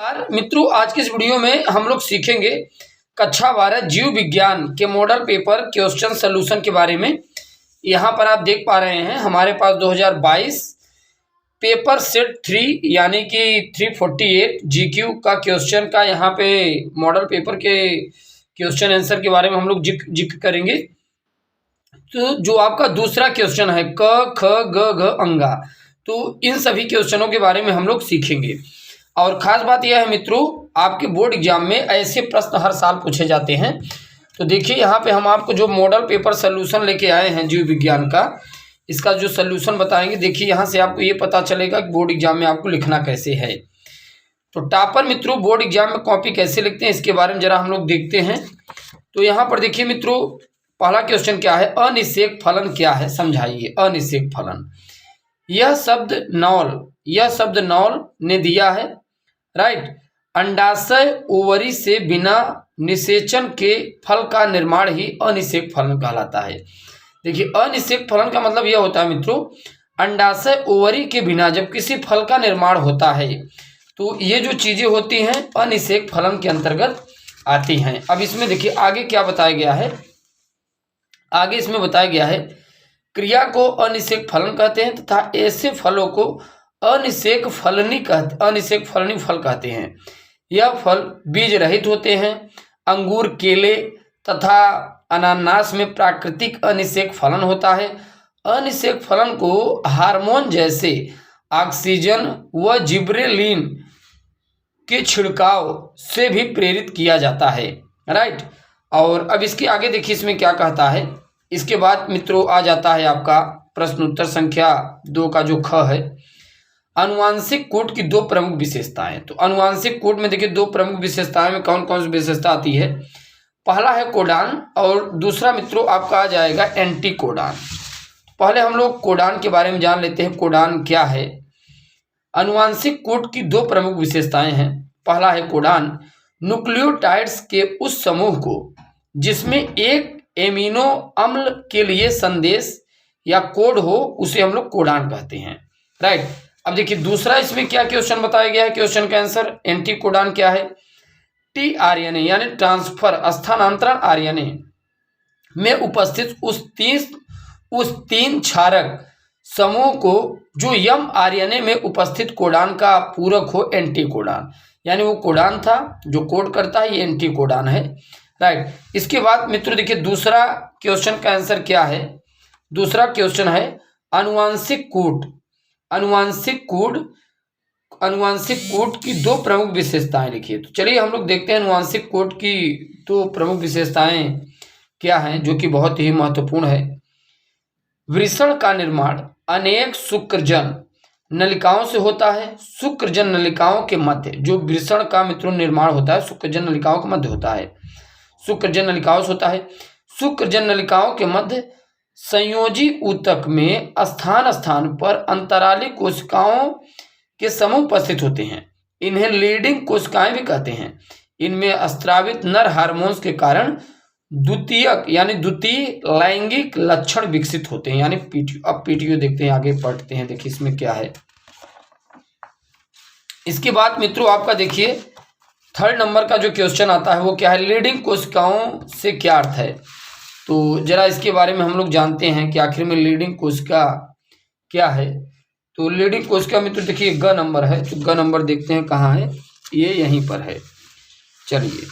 यार मित्रों, आज की इस वीडियो में हम लोग सीखेंगे कक्षा 12 जीव विज्ञान के मॉडल पेपर क्वेश्चन सॉल्यूशन के बारे में। यहाँ पर आप देख पा रहे हैं हमारे पास 2022 पेपर सेट 3 यानी कि 348 जीक्यू का क्वेश्चन का यहाँ पे मॉडल पेपर के क्वेश्चन आंसर के बारे में हम लोग जिक्र करेंगे। तो जो आपका दूसरा क्वेश्चन है क ख ग घ अंगा, तो इन सभी क्वेश्चनों के बारे में हम लोग सीखेंगे। और ख़ास बात यह है मित्रों, आपके बोर्ड एग्जाम में ऐसे प्रश्न हर साल पूछे जाते हैं। तो देखिए यहाँ पे हम आपको जो मॉडल पेपर सॉल्यूशन लेके आए हैं जीव विज्ञान का, इसका जो सॉल्यूशन बताएंगे। देखिए यहाँ से आपको ये पता चलेगा कि बोर्ड एग्जाम में आपको लिखना कैसे है। तो टॉपर मित्रों बोर्ड एग्जाम में कॉपी कैसे लिखते हैं इसके बारे में ज़रा हम लोग देखते हैं। तो यहाँ पर देखिए मित्रों, पहला क्वेश्चन क्या है, अनिषेक फलन क्या है, समझाइए। अनिषेक फलन, यह शब्द नॉल ने दिया है, राइट। अंडाशय ओवरी से बिना निषेचन के फल का निर्माण ही अनिषेक फलन कहलाता है। देखिए अनिषेक फलन का मतलब यह होता है मित्रों, अंडाशय ओवरी के बिना जब किसी फल का निर्माण होता है तो ये जो चीजें होती हैं अनिषेक फलन के अंतर्गत आती हैं। अब इसमें देखिए आगे क्या बताया गया है। आगे इसमें बताया गया है क्रिया को अनिषेक फलन कहते हैं तथा ऐसे फलों को अनिषेक फलनी फल कहते हैं। यह फल बीज रहित होते हैं। अंगूर, केले तथा अनानास में प्राकृतिक अनिषेक फलन होता है। अनिषेक फलन को हार्मोन जैसे ऑक्सीजन व जिब्रेलिन के छिड़काव से भी प्रेरित किया जाता है, राइट। और अब इसके आगे देखिए इसमें क्या कहता है। इसके बाद मित्रों आ जाता है आपका प्रश्न उत्तर संख्या 2 का जो ख है, अनुवांशिक कोड की 2 प्रमुख विशेषताएं। तो अनुवांशिक कोड में देखिए 2 प्रमुख विशेषताएं में कौन कौन सी विशेषता आती है। पहला है कोडान और दूसरा मित्रों आपका आ जाएगा एंटी कोडान। पहले हम लोग कोडान के बारे में जान लेते हैं। कोडान क्या है। अनुवांशिक कोड की 2 प्रमुख विशेषताएं हैं। पहला है कोडान, न्यूक्लियोटाइड्स के उस समूह को जिसमें एक एमिनो अम्ल के लिए संदेश या कोड हो उसे हम लोग कोडान कहते हैं, राइट। अब देखिए दूसरा इसमें क्या क्वेश्चन बताया गया है। क्वेश्चन का आंसर एंटी कोडान क्या है, टीआरएनए यानी ट्रांसफर स्थानांतरण आरएनए में उपस्थित उस तीन क्षारक समूह को जो यम आरएनए में उपस्थित कोडान का पूरक हो, एंटी कोडान। यानी वो कोडान था जो कोड करता है, ये एंटी कोडान है, राइट। इसके बाद मित्रों देखिए दूसरा क्वेश्चन का आंसर क्या है। दूसरा क्वेश्चन है अनुवांशिक कोड की 2 प्रमुख विशेषताएं लिखिए। तो चलिए हम लोग देखते हैं अनुवांशिक कोड की 2 प्रमुख विशेषताएं क्या हैं जो कि बहुत ही महत्वपूर्ण है। वृषण का निर्माण अनेक शुक्रजन नलिकाओं से होता है। शुक्रजन नलिकाओं के मध्य जो वृषण का मित्रों निर्माण होता है शुक्रजन नलिकाओं के मध्य होता है। शुक्रजन नलिकाओं से होता है। शुक्रजन नलिकाओं के मध्य संयोजी ऊतक में स्थान स्थान पर अंतराली कोशिकाओं के समूह उपस्थित होते हैं। इन्हें लीडिंग कोशिकाएं भी कहते हैं। इनमें स्त्रावित नर हार्मोन्स के कारण द्वितीय लैंगिक लक्षण विकसित होते हैं, यानी पीटीओ। अब पीटीओ देखते हैं, आगे पढ़ते हैं। देखिए इसमें क्या है। इसके बाद मित्रों आपका देखिए 3rd नंबर का जो क्वेश्चन आता है वो क्या है, लीडिंग कोशिकाओं से क्या अर्थ है। तो जरा इसके बारे में हम लोग जानते हैं कि आखिर में लीडिंग कोशिका क्या है। तो लीडिंग कोशिका मित्रों देखिए ग नंबर है, तो ग नंबर देखते हैं कहाँ है, ये यहीं पर है। चलिए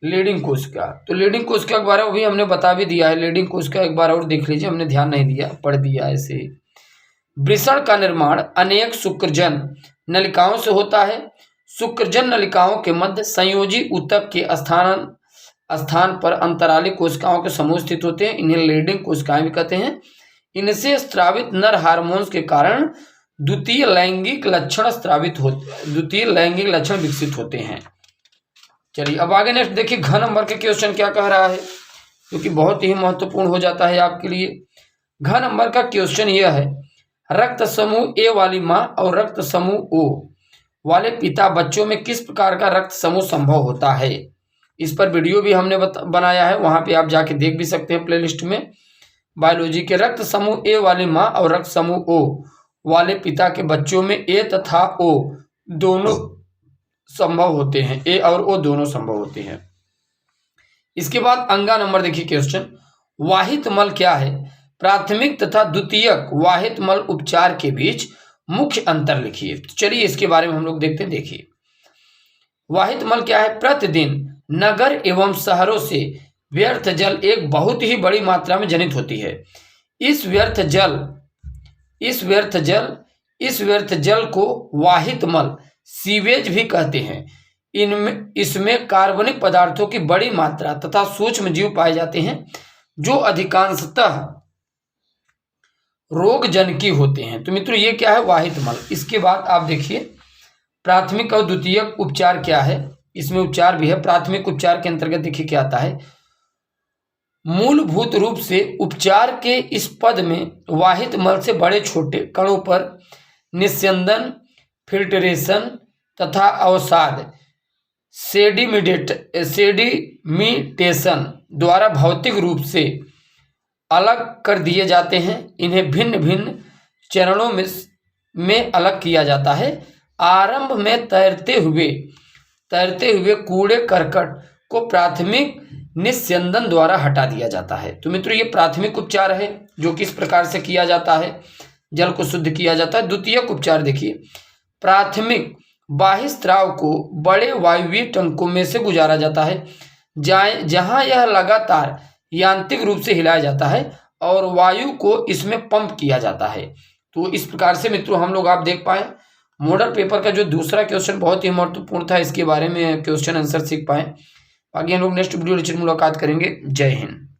लीडिंग कोशिका, तो लीडिंग कोशिका के बारे में भी हमने बता भी दिया है। लीडिंग कोशिका एक बार और देख लीजिए, हमने ध्यान नहीं दिया, पढ़ दिया ऐसे। वृषण का निर्माण अनेक शुक्रजन नलिकाओं से होता है। शुक्रजन नलिकाओं के मध्य संयोजी ऊतक के स्थान पर अंतराली कोशिकाओं के समूह स्थित होते हैं। इन्हें लीडिंग कोशिकाएं भी कहते हैं। इनसे स्त्रावित नर हार्मोन्स के कारण द्वितीय लैंगिक लक्षण विकसित होते हैं। चलिए अब आगे नेक्स्ट देखिए घ नंबर के क्वेश्चन क्या कह रहा है, क्योंकि बहुत ही महत्वपूर्ण हो जाता है आपके लिए। घ नंबर का क्वेश्चन यह है, रक्त समूह ए वाली माँ और रक्त समूह ओ वाले पिता बच्चों में किस प्रकार का रक्त समूह संभव होता है। इस पर वीडियो भी हमने बनाया है, वहां पे आप जाके देख भी सकते हैं प्लेलिस्ट में। बायोलॉजी के रक्त समूह ए वाली माँ और रक्त समूह ओ वाले पिता के बच्चों में ए तथा ओ दोनों संभव होते हैं, ए और ओ दोनों संभव होते हैं। इसके बाद अंगा नंबर देखिए क्वेश्चन, वाहित मल क्या है? प्राथमिक तथा द्वितीयक वाहित मल उपचार के बीच मुख्य अंतर लिखिए। तो चलिए इसके बारे में हम लोग देखते हैं। देखिए वाहित मल क्या है? प्रतिदिन नगर एवं शहरों से व्यर्थ जल एक बहुत ही बड़ी मात्रा में जनित होती है। इस व्यर्थ जल को वाहित मल, सीवेज भी कहते हैं। इसमें कार्बनिक पदार्थों की बड़ी मात्रा तथा सूक्ष्म जीव पाए जाते हैं जो अधिकांशतः रोगजनकी होते हैं। तो मित्रों ये क्या है? वाहित मल। इसके बाद आप देखिए प्राथमिक और द्वितीयक उपचार क्या है? इसमें उपचार भी है। प्राथमिक उपचार के अंतर्गत देखिए क्या आता है, मूलभूत रूप से उपचार के इस पद में वाहित मल से बड़े छोटे कणों पर निस्यंदन, फिल्ट्रेशन तथा अवसाद सेडिमिटेशन द्वारा भौतिक रूप से अलग कर दिए जाते हैं। इन्हें भिन्न भिन्न चरणों में अलग किया जाता है। आरंभ में तैरते हुए कूड़े करकट को प्राथमिक निस्यंदन द्वारा हटा दिया जाता है। तो मित्रों ये प्राथमिक उपचार है जो किस प्रकार से किया जाता है, जल को शुद्ध किया जाता है। द्वितीयक उपचार देखिए, प्राथमिक बाह्य स्राव को बड़े वायवीय टंकों में से गुजारा जाता है जहां यह लगातार यांत्रिक रूप से हिलाया जाता है और वायु को इसमें पंप किया जाता है। तो इस प्रकार से मित्रों हम लोग आप देख पाए मॉडल पेपर का जो दूसरा क्वेश्चन बहुत ही महत्वपूर्ण था, इसके बारे में क्वेश्चन आंसर सीख पाए। आगे हम लोग नेक्स्ट वीडियो लेक्चर में मुलाकात करेंगे। जय हिंद।